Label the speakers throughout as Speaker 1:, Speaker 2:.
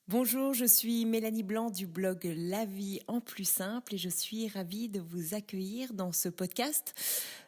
Speaker 1: Bonjour, je suis Mélanie Blanc du blog La vie en plus simple et je suis ravie de vous accueillir dans ce podcast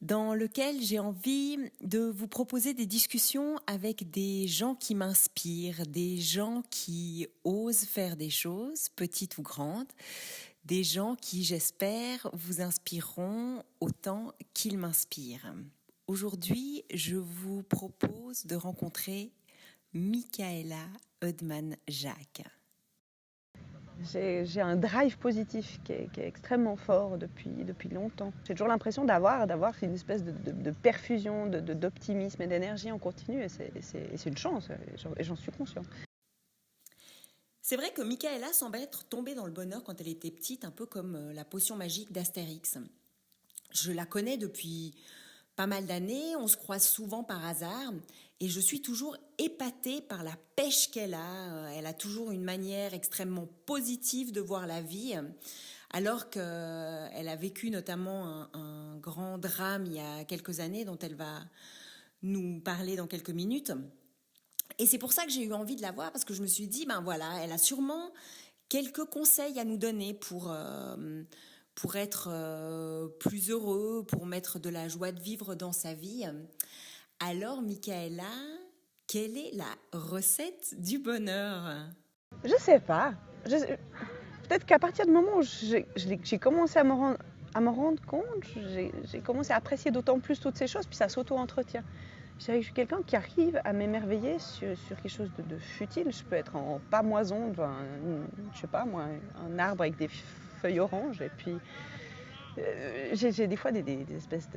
Speaker 1: dans lequel j'ai envie de vous proposer des discussions avec des gens qui m'inspirent, des gens qui osent faire des choses, petites ou grandes, des gens qui, j'espère, vous inspireront autant qu'ils m'inspirent. Aujourd'hui, je vous propose de rencontrer Michaela Eudman-Jacques.
Speaker 2: J'ai un drive positif qui est extrêmement fort depuis longtemps. J'ai toujours l'impression d'avoir une espèce de perfusion, d'optimisme et d'énergie en continu. Et c'est une chance, et j'en suis consciente.
Speaker 1: C'est vrai que Michaela semble être tombée dans le bonheur quand elle était petite, un peu comme la potion magique d'Astérix. Je la connais depuis pas mal d'années, on se croise souvent par hasard et je suis toujours épatée par la pêche qu'elle a. Elle a toujours une manière extrêmement positive de voir la vie, alors qu'elle a vécu notamment un grand drame il y a quelques années dont elle va nous parler dans quelques minutes. Et c'est pour ça que j'ai eu envie de la voir, parce que je me suis dit, ben voilà, elle a sûrement quelques conseils à nous donner pour être plus heureux, pour mettre de la joie de vivre dans sa vie. Alors, Michaela, quelle est la recette du bonheur?
Speaker 2: Je sais pas. Peut-être qu'à partir du moment où j'ai commencé à m'en rendre compte, j'ai commencé à apprécier d'autant plus toutes ces choses, puis ça s'auto-entretient. Je dirais que je suis quelqu'un qui arrive à m'émerveiller sur quelque chose de futile. Je peux être en pamoison devant, je sais pas moi, un arbre avec des feuilles oranges. Et puis, j'ai des fois des espèces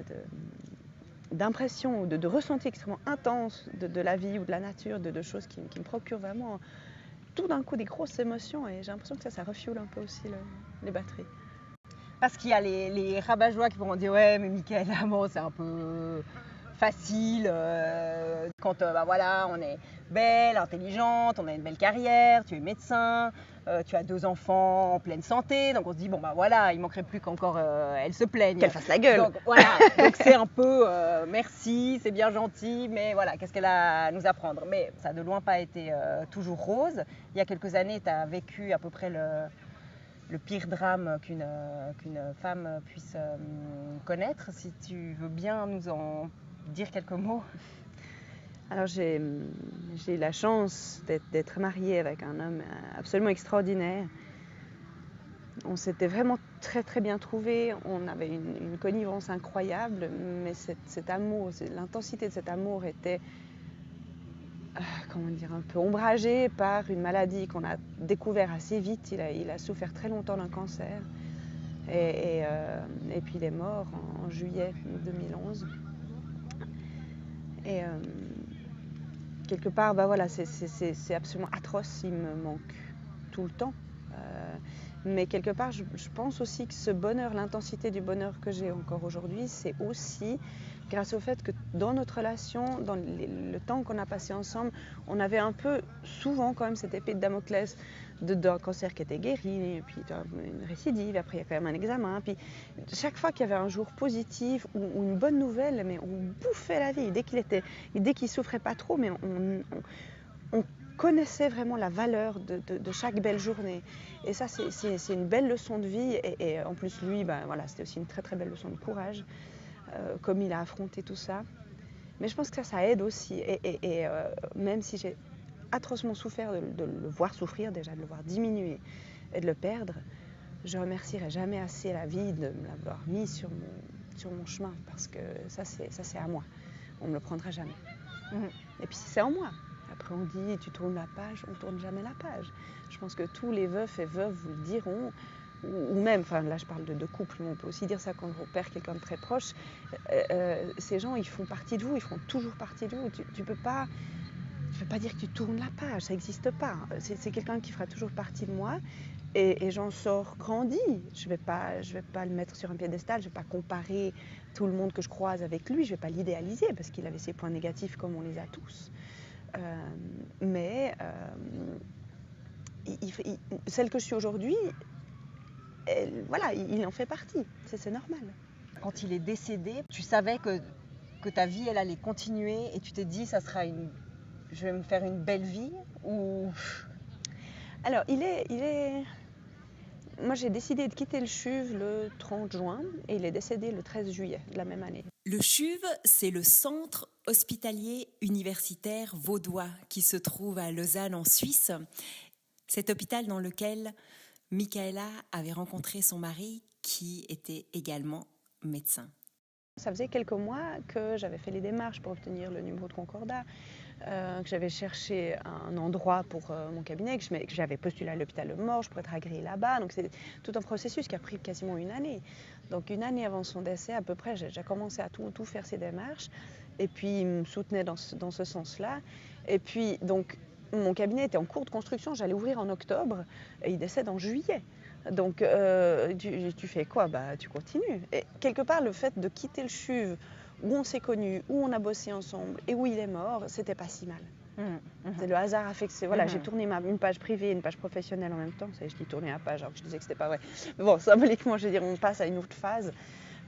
Speaker 2: d'impressions, de ressentis extrêmement intenses de la vie ou de la nature, de choses qui me procurent vraiment tout d'un coup des grosses émotions. Et j'ai l'impression que ça refuel un peu aussi les batteries.
Speaker 3: Parce qu'il y a les rabat-joie qui vont dire ouais mais Michaela, bon, c'est un peu facile quand voilà, on est belle, intelligente, on a une belle carrière, tu es médecin, tu as 2 enfants en pleine santé, donc on se dit bon bah voilà, il manquerait plus qu'encore elle se plaigne.
Speaker 2: Qu'elle fasse la gueule.
Speaker 3: Donc voilà, donc c'est un peu merci, c'est bien gentil, mais voilà, qu'est-ce qu'elle a à nous apprendre? Mais ça n'a de loin pas été toujours rose. Il y a quelques années, tu as vécu à peu près le pire drame qu'une femme puisse connaître. Si tu veux bien nous en dire quelques mots.
Speaker 2: Alors j'ai eu la chance d'être mariée avec un homme absolument extraordinaire. On s'était vraiment très très bien trouvés, on avait une connivence incroyable, mais cet amour, l'intensité de cet amour était comment dire, un peu ombragée par une maladie qu'on a découvert assez vite. Il a souffert très longtemps d'un cancer et puis il est mort en juillet 2011. Et quelque part, bah voilà, c'est absolument atroce, il me manque tout le temps. Mais quelque part, je pense aussi que ce bonheur, l'intensité du bonheur que j'ai encore aujourd'hui, c'est aussi grâce au fait que dans notre relation, dans le temps qu'on a passé ensemble, on avait un peu souvent quand même cette épée de Damoclès d'un cancer qui était guéri, et puis une récidive, après il y a quand même un examen. Puis chaque fois qu'il y avait un jour positif ou une bonne nouvelle, mais on bouffait la vie. Dès qu'il souffrait pas trop, mais on connaissait vraiment la valeur de chaque belle journée. Et ça, c'est une belle leçon de vie. Et en plus, lui, ben, voilà, c'était aussi une très très belle leçon de courage, comme il a affronté tout ça. Mais je pense que ça aide aussi. Et même si j'ai atrocement souffert de le voir souffrir, déjà de le voir diminuer et de le perdre, je remercierai jamais assez la vie de me l'avoir mis sur mon chemin, parce que ça c'est à moi. On ne me le prendra jamais. Et puis c'est en moi. Après on dit tu tournes la page, on ne tourne jamais la page. Je pense que tous les veufs et veuves vous le diront, ou même, enfin là je parle de couple, mais on peut aussi dire ça quand on perd quelqu'un de très proche. Ces gens, ils font partie de vous, ils feront toujours partie de vous. Tu peux pas dire que tu tournes la page, ça n'existe pas. C'est quelqu'un qui fera toujours partie de moi. Et j'en sors grandi. Je vais pas le mettre sur un piédestal, je ne vais pas comparer tout le monde que je croise avec lui, je ne vais pas l'idéaliser parce qu'il avait ses points négatifs comme on les a tous. Mais celle que je suis aujourd'hui, voilà, il en fait partie, c'est normal.
Speaker 3: Quand il est décédé, tu savais que ta vie elle allait continuer et tu t'es dit ça sera je vais me faire une belle vie ou...
Speaker 2: Alors, moi, j'ai décidé de quitter le CHUV le 30 juin et il est décédé le 13 juillet de la même année.
Speaker 1: Le CHUV, c'est le Centre hospitalier universitaire vaudois qui se trouve à Lausanne en Suisse. Cet hôpital dans lequel Michaela avait rencontré son mari qui était également médecin.
Speaker 2: Ça faisait quelques mois que j'avais fait les démarches pour obtenir le numéro de concordat, que j'avais cherché un endroit pour mon cabinet, que j'avais postulé à l'hôpital de Morges pour être agréée là-bas. Donc c'est tout un processus qui a pris quasiment une année. Donc une année avant son décès, à peu près, j'ai commencé à tout faire ces démarches. Et puis il me soutenait dans ce sens-là. Et puis donc mon cabinet était en cours de construction, j'allais ouvrir en octobre et il décède en juillet. Donc tu fais quoi? Tu continues. Et quelque part, le fait de quitter le CHUV où on s'est connus, où on a bossé ensemble et où il est mort, c'était pas si mal. C'est le hasard a fait que j'ai tourné une page privée et une page professionnelle en même temps. Ça, je dis tourner la page alors que je disais que c'était pas vrai. Mais bon, symboliquement, je veux dire, on passe à une autre phase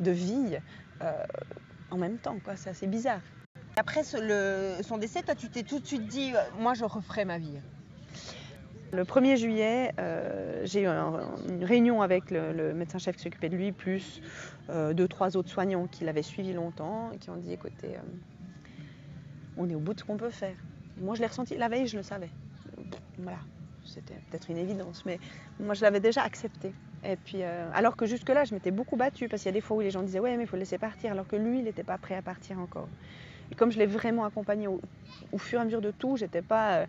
Speaker 2: de vie en même temps, quoi. C'est assez bizarre.
Speaker 3: Après son décès, toi, tu t'es tout de suite dit, moi, je referai ma vie.
Speaker 2: Le 1er juillet, j'ai eu une réunion avec le médecin-chef qui s'occupait de lui, plus 2-3 autres soignants qui l'avaient suivi longtemps, et qui ont dit, écoutez, on est au bout de ce qu'on peut faire. Moi, je l'ai ressenti, la veille, je le savais. Voilà, c'était peut-être une évidence, mais moi, je l'avais déjà accepté. Et puis, alors que jusque-là, je m'étais beaucoup battue, parce qu'il y a des fois où les gens disaient, ouais, mais il faut le laisser partir, alors que lui, il n'était pas prêt à partir encore. Et comme je l'ai vraiment accompagné au fur et à mesure de tout, j'étais pas...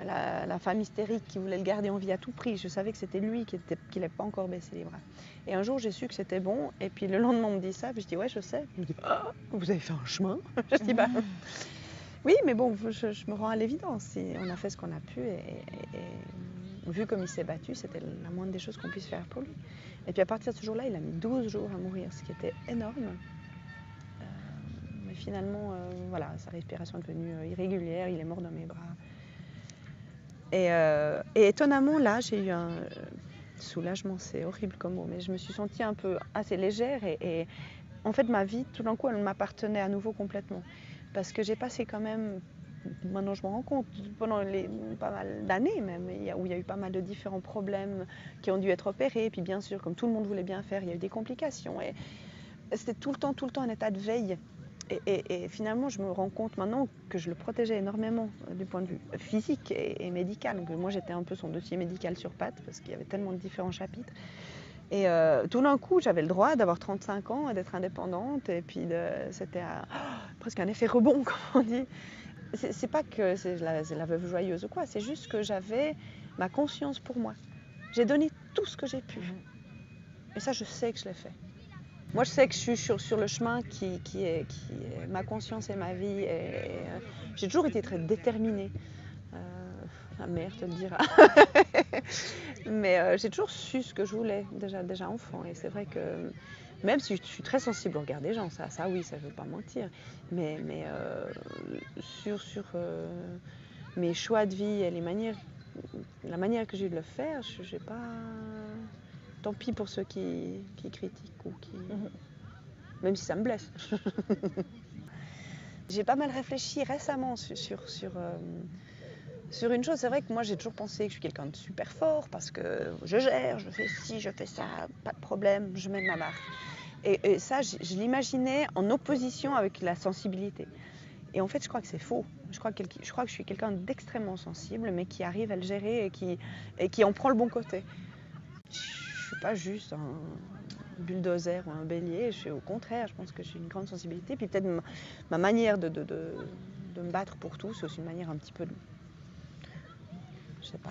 Speaker 2: la femme hystérique qui voulait le garder en vie à tout prix. Je savais que c'était lui qui n'avait pas encore baissé les bras. Et un jour, j'ai su que c'était bon. Et puis le lendemain, on me dit ça. Puis je dis, ouais, je sais. Je me dis, vous avez fait un chemin? Je dis, oui, mais bon, je me rends à l'évidence. On a fait ce qu'on a pu. Et vu comme il s'est battu, c'était la moindre des choses qu'on puisse faire pour lui. Et puis à partir de ce jour-là, il a mis 12 jours à mourir, ce qui était énorme. Mais finalement, sa respiration est devenue irrégulière. Il est mort dans mes bras. Et étonnamment, là, j'ai eu un soulagement, c'est horrible comme mot, mais je me suis sentie un peu assez légère et en fait, ma vie, tout d'un coup, elle m'appartenait à nouveau complètement. Parce que j'ai passé quand même, maintenant je me rends compte, pendant pas mal d'années même, où il y a eu pas mal de différents problèmes qui ont dû être opérés. Et puis bien sûr, comme tout le monde voulait bien faire, il y a eu des complications. Et c'était tout le temps un état de veille. Et finalement, je me rends compte maintenant que je le protégeais énormément du point de vue physique et médical. Donc, moi, j'étais un peu son dossier médical sur pattes parce qu'il y avait tellement de différents chapitres. Et tout d'un coup, j'avais le droit d'avoir 35 ans et d'être indépendante. Et puis, c'était presque un effet rebond, comme on dit. C'est pas que c'est la veuve joyeuse ou quoi, c'est juste que j'avais ma conscience pour moi. J'ai donné tout ce que j'ai pu. Et ça, je sais que je l'ai fait. Moi, je sais que je suis sur le chemin qui est ma conscience et ma vie. J'ai toujours été très déterminée. Ma mère te le dira. Mais j'ai toujours su ce que je voulais, déjà enfant. Et c'est vrai que même si je suis très sensible au regard des gens, ça oui, ça je ne veux pas mentir. Mais sur mes choix de vie et la manière que j'ai de le faire, je n'ai pas... Tant pis pour ceux qui critiquent ou qui... Même si ça me blesse. J'ai pas mal réfléchi récemment sur une chose. C'est vrai que moi, j'ai toujours pensé que je suis quelqu'un de super fort parce que je gère, je fais ci, je fais ça, pas de problème, je mets ma marque. Et ça, je l'imaginais en opposition avec la sensibilité. Et en fait, je crois que c'est faux. Je crois que je suis quelqu'un d'extrêmement sensible, mais qui arrive à le gérer et qui en prend le bon côté. Je suis pas juste un bulldozer ou un bélier, au contraire, je pense que j'ai une grande sensibilité. Puis peut-être ma manière de me battre pour tout, c'est aussi une manière un petit peu de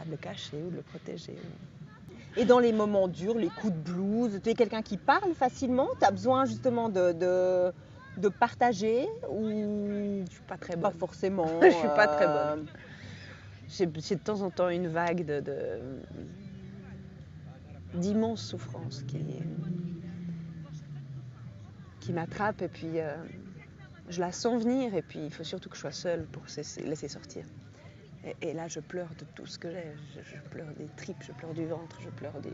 Speaker 2: le cacher ou de le protéger.
Speaker 3: Et dans les moments durs, les coups de blues, tu es quelqu'un qui parle facilement? Tu as besoin justement de partager ou...
Speaker 2: Je suis pas très bonne.
Speaker 3: Pas forcément.
Speaker 2: Je suis pas très bonne. J'ai de temps en temps une vague d'immense souffrance qui m'attrape et puis je la sens venir et puis il faut surtout que je sois seule pour laisser sortir. Et là, je pleure de tout ce que j'ai. Je pleure des tripes, je pleure du ventre, je pleure des...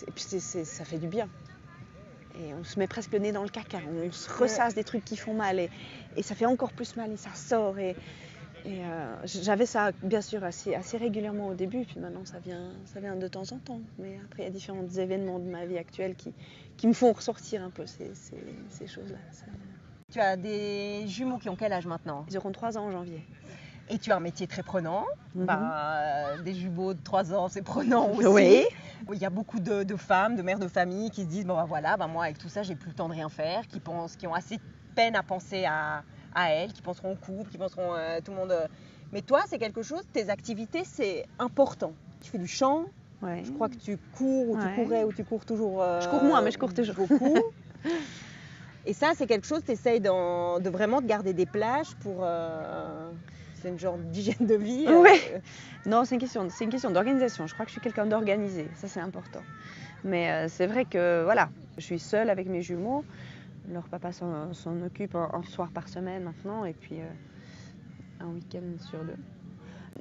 Speaker 2: Et puis ça fait du bien. Et on se met presque le nez dans le caca. On se ressasse des trucs qui font mal et ça fait encore plus mal et ça sort. Et J'avais ça, bien sûr, assez régulièrement au début, puis maintenant ça vient de temps en temps. Mais après, il y a différents événements de ma vie actuelle qui me font ressortir un peu ces choses-là.
Speaker 3: Tu as des jumeaux qui ont quel âge maintenant?
Speaker 2: Ils auront 3 ans en janvier.
Speaker 3: Et tu as un métier très prenant.
Speaker 2: Mhm.
Speaker 3: Des jumeaux de 3 ans, c'est prenant aussi.
Speaker 2: Oui.
Speaker 3: Il y a beaucoup de femmes, de mères de famille qui se disent bon, voilà, moi avec tout ça, j'ai plus le temps de rien faire, qui ont assez de peine à penser à elles, qui penseront au couple, qui penseront tout le monde. Mais toi, c'est quelque chose, tes activités, c'est important. Tu fais du chant,
Speaker 2: Ouais.
Speaker 3: je crois que tu cours ou tu courais ou tu cours toujours.
Speaker 2: Je cours moins, mais je cours toujours.
Speaker 3: Beaucoup. Et ça, c'est quelque chose, tu essayes de vraiment de garder des plages pour. C'est une genre d'hygiène de vie.
Speaker 2: Oui. Non, c'est une question d'organisation. Je crois que je suis quelqu'un d'organisé, ça c'est important. Mais c'est vrai que voilà, je suis seule avec mes jumeaux. Leur papa s'en occupe un soir par semaine maintenant et puis un week-end sur 2.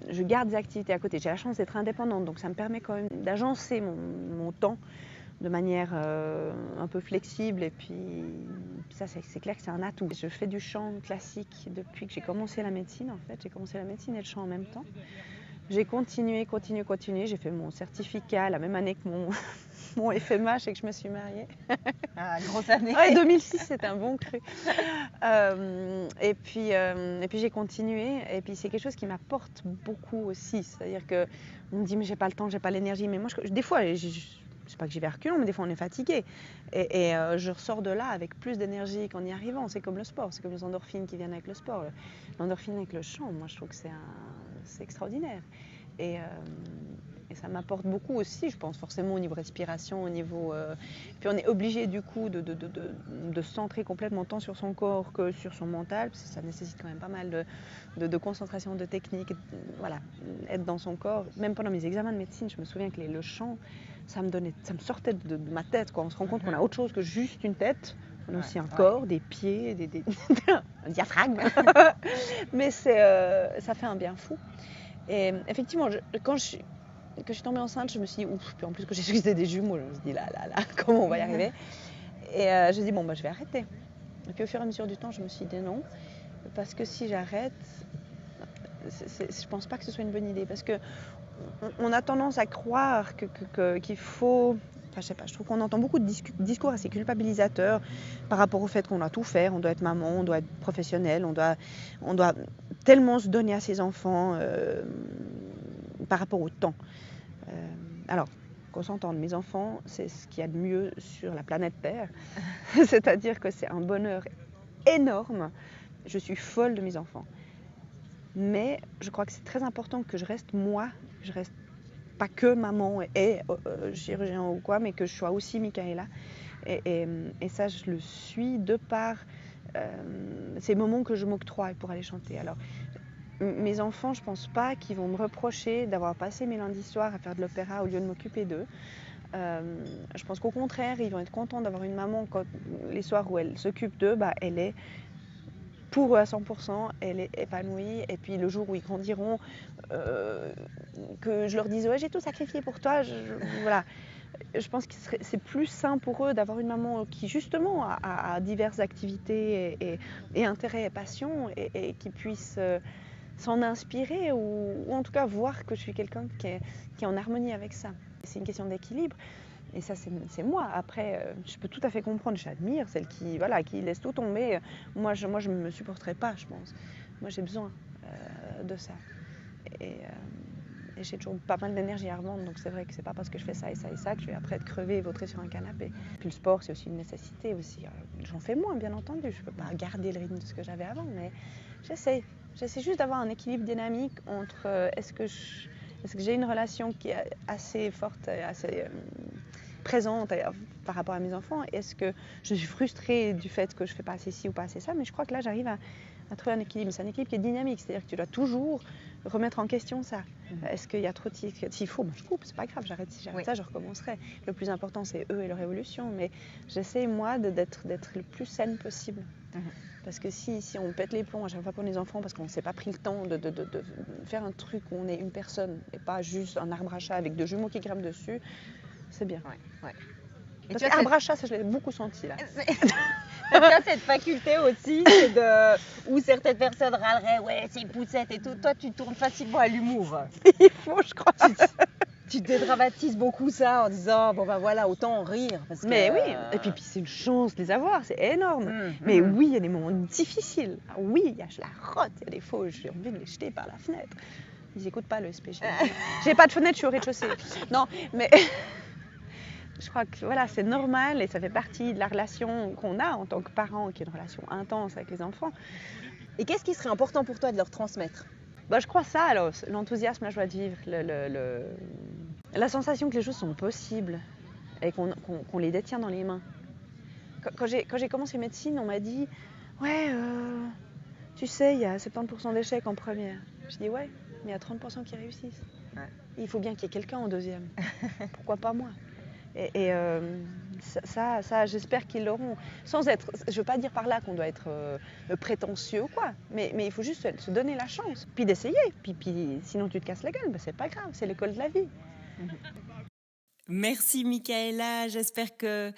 Speaker 2: Je garde des activités à côté. J'ai la chance d'être indépendante, donc ça me permet quand même d'agencer mon temps de manière un peu flexible. Et puis ça, c'est clair que c'est un atout. Je fais du chant classique depuis que j'ai commencé la médecine, en fait. J'ai commencé la médecine et le chant en même temps. J'ai continué. J'ai fait mon certificat la même année que mon FMH et que je me suis mariée.
Speaker 3: Ah, grosse année.
Speaker 2: Ouais, 2006, c'est un bon cru. Et puis j'ai continué. Et puis c'est quelque chose qui m'apporte beaucoup aussi. C'est-à-dire qu'on me dit mais j'ai pas le temps, j'ai pas l'énergie. Mais moi, des fois, c'est pas que j'y vais à reculons, mais des fois on est fatigué. Et je ressors de là avec plus d'énergie qu'en y arrivant. C'est comme le sport, c'est comme les endorphines qui viennent avec le sport. L'endorphine avec le chant, moi je trouve que c'est extraordinaire. Et ça m'apporte beaucoup aussi, je pense, forcément au niveau respiration, au niveau... Puis on est obligé du coup de se centrer complètement tant sur son corps que sur son mental, parce que ça nécessite quand même pas mal de concentration, de technique, voilà, être dans son corps. Même pendant mes examens de médecine, je me souviens que le chant, ça me sortait de ma tête, quoi. On se rend compte qu'on a autre chose que juste une tête. On a aussi un corps, des pieds, un diaphragme. Mais ça fait un bien fou. Et effectivement, quand je suis tombée enceinte, je me suis dit, ouf, puis en plus que j'ai su que c'était des jumeaux, je me suis dit, là, comment on va y arriver? Et j'ai dit, bon, je vais arrêter. Et puis au fur et à mesure du temps, je me suis dit non, parce que si j'arrête, je pense pas que ce soit une bonne idée, parce que on a tendance à croire qu'il faut... Enfin, je sais pas, je trouve qu'on entend beaucoup de discours assez culpabilisateurs par rapport au fait qu'on doit tout faire, on doit être maman, on doit être professionnel, on doit tellement se donner à ses enfants par rapport au temps. Alors, qu'on s'entende, mes enfants, c'est ce qu'il y a de mieux sur la planète Terre. C'est-à-dire que c'est un bonheur énorme. Je suis folle de mes enfants. Mais je crois que c'est très important que je reste moi, je reste pas que maman et chirurgien ou quoi, mais que je sois aussi Michaela. Et ça, je le suis de par ces moments que je m'octroie pour aller chanter. Alors, mes enfants, je pense pas qu'ils vont me reprocher d'avoir passé mes lundis soirs à faire de l'opéra au lieu de m'occuper d'eux. Je pense qu'au contraire, ils vont être contents d'avoir une maman les soirs où elle s'occupe d'eux, elle est pour eux à 100%, elle est épanouie. Et puis le jour où ils grandiront, que je leur dise ouais, j'ai tout sacrifié pour toi, voilà. Je pense que c'est plus sain pour eux d'avoir une maman qui justement a diverses activités et intérêts et passions et qui puisse s'en inspirer ou en tout cas voir que je suis quelqu'un qui est en harmonie avec ça. C'est une question d'équilibre. Et ça, c'est moi. Après, je peux tout à fait comprendre, j'admire celle qui laisse tout tomber. Moi, je ne me supporterais pas, je pense. Moi, j'ai besoin de ça. Et j'ai toujours pas mal d'énergie à revendre, donc c'est vrai que c'est pas parce que je fais ça et ça et ça que je vais après être crevée et vautrer sur un canapé. Puis le sport, c'est aussi une nécessité aussi. J'en fais moins, bien entendu. Je peux pas garder le rythme de ce que j'avais avant, mais j'essaie juste d'avoir un équilibre dynamique entre est-ce que j'ai une relation qui est assez forte, assez présente par rapport à mes enfants. Est-ce que je suis frustrée du fait que je ne fais pas assez ci ou pas assez ça? Mais je crois que là, j'arrive à trouver un équilibre. C'est un équilibre qui est dynamique, c'est-à-dire que tu dois toujours remettre en question ça. Est-ce qu'il y a trop de... S'il faut, je coupe, c'est pas grave, j'arrête. Si j'arrête ça, je recommencerai. Le plus important, c'est eux et leur évolution. Mais j'essaie, moi, d'être le plus saine possible. Parce que si on pète les plombs à chaque fois pour les enfants, parce qu'on ne s'est pas pris le temps de faire un truc où on est une personne et pas juste un arbre à chat avec 2 jumeaux qui grimpent dessus, c'est bien.
Speaker 3: Ouais.
Speaker 2: Parce que arbre à chat, ça, je l'ai beaucoup senti là.
Speaker 3: Tu as cette faculté aussi, c'est où certaines personnes râleraient, ouais, c'est poussette et tout. Toi, tu tournes facilement à l'humour.
Speaker 2: Il faut, je crois.
Speaker 3: Tu dédramatises beaucoup ça en disant, bon ben voilà, autant en rire. Parce que,
Speaker 2: Mais oui, et puis c'est une chance de les avoir, c'est énorme. Mais oui, il y a des moments difficiles. Ah oui, il y a la rotte, il y a des fois où j'ai envie de les jeter par la fenêtre. Ils n'écoutent pas le SPG. J'ai pas de fenêtre, je suis au rez-de-chaussée. Non, mais je crois que voilà, c'est normal et ça fait partie de la relation qu'on a en tant que parent, qui est une relation intense avec les enfants.
Speaker 3: Et qu'est-ce qui serait important pour toi de leur transmettre?
Speaker 2: Bah, je crois ça, alors, l'enthousiasme, la joie de vivre, la sensation que les choses sont possibles et qu'on les détient dans les mains. Quand j'ai commencé médecine, on m'a dit « Ouais, tu sais, il y a 70% d'échecs en première. » Je dis « Ouais, mais il y a 30% qui réussissent.
Speaker 3: Ouais.
Speaker 2: Il faut bien qu'il y ait quelqu'un en deuxième. Pourquoi pas moi ?» Et ça, j'espère qu'ils l'auront. Sans être, je ne veux pas dire par là qu'on doit être prétentieux ou quoi, mais il faut juste se donner la chance, puis d'essayer. Puis sinon tu te casses la gueule, ben c'est pas grave, c'est l'école de la vie.
Speaker 1: Merci Michaela, j'espère que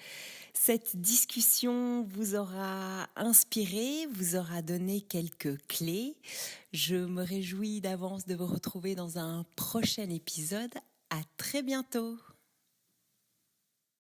Speaker 1: cette discussion vous aura inspiré, vous aura donné quelques clés. Je me réjouis d'avance de vous retrouver dans un prochain épisode. À très bientôt.